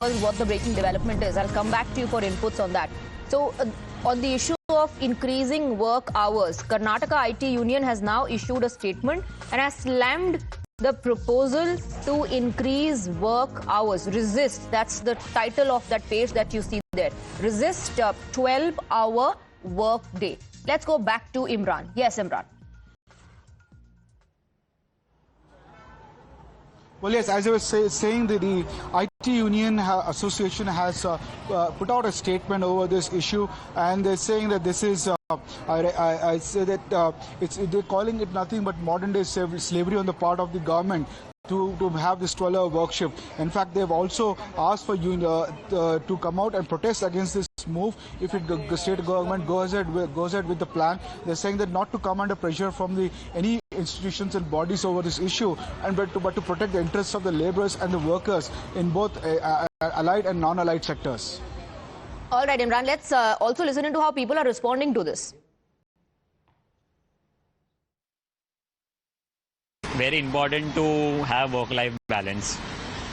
what the breaking development is. I'll come back to you for inputs on that. So, on the issue of increasing work hours, Karnataka IT Union has now issued a statement and has slammed the proposal to increase work hours. Resist, that's the title of that page that you see there. Resist 12-hour work day. Let's go back to Imran. Yes, Imran. Well, yes, as I was saying, the IT Union Association has put out a statement over this issue, and they're saying that this is, I say that they're calling it nothing but modern-day slavery on the part of the government to have this 12-hour work shift. In fact, they've also asked for you to come out and protest against this move if the state government goes ahead with the plan. They're saying that not to come under pressure from any institutions and bodies over this issue, but to protect the interests of the laborers and the workers in both allied and non-allied sectors. All right, Imran, let's also listen into how people are responding to this. Very important to have work-life balance.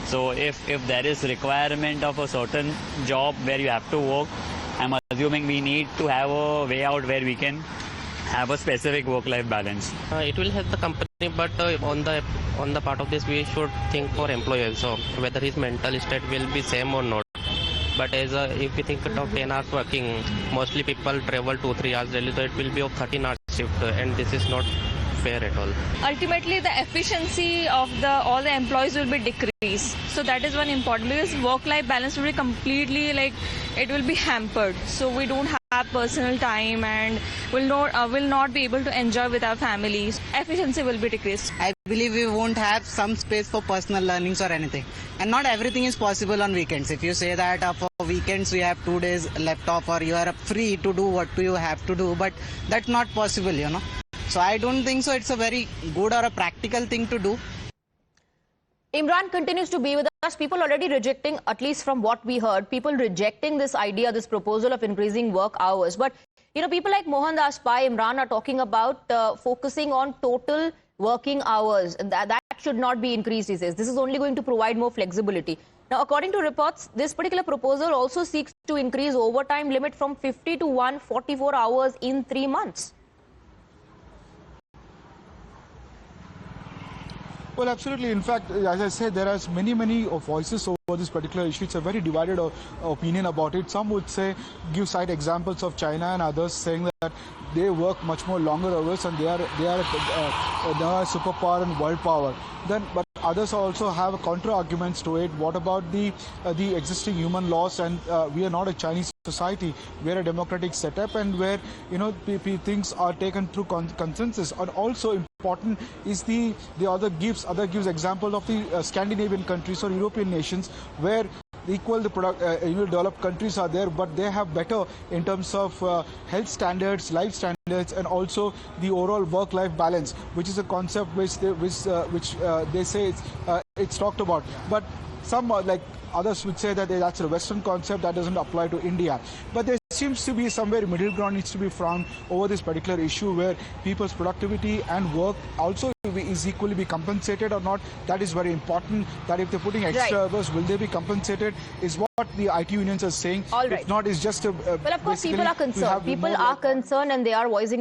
So if there is requirement of a certain job where you have to work, I'm assuming we need to have a way out where we can have a specific work-life balance. It will help the company, but on the part of this, we should think for employee also, whether his mental state will be same or not. But as if we think of 10 hours working, mostly people travel 2-3 hours daily, so it will be of 13 hours shift, and this is not fair at all. Ultimately, the efficiency of all the employees will be decreased. So that is one important, because work-life balance will be completely it will be hampered. So we don't have personal time and will not be able to enjoy with our families. Efficiency will be decreased. I believe we won't have some space for personal learnings or anything. And not everything is possible on weekends. If you say that for weekends we have 2 days left off, or you are free to do what you have to do, but that's not possible, you know. So I don't think so it's a very good or a practical thing to do. Imran continues to be with us. People already rejecting, at least from what we heard, people rejecting this idea, this proposal of increasing work hours. But, you know, people like Mohan Das Pai, Imran, are talking about focusing on total working hours. And that should not be increased, he says. This is only going to provide more flexibility. Now, according to reports, this particular proposal also seeks to increase overtime limit from 50 to 144 hours in 3 months. Well, absolutely. In fact, as I said, there are many voices over this particular issue. It's a very divided opinion about it. Some would say, cite examples of China, and others saying that they work much more longer hours and they are a superpower and world power. But others also have counter arguments to it. What about the existing human laws? And we are not a Chinese society. We are a democratic setup, and where things are taken through consensus. And also important is the other gives example of the Scandinavian countries or European nations, where developed countries are there, but they have better in terms of health standards, life standards, and also the overall work-life balance, which is a concept which they say it's talked about. But some like others would say that that's a Western concept that doesn't apply to India. But there seems to be somewhere middle ground needs to be found over this particular issue, where people's productivity and work also is equally be compensated or not. That is very important. That if they're putting extra hours, will they be compensated? Is what the IT unions are saying. All right. If not, it's just a. Well, of course, people are concerned. People are concerned, and they are voicing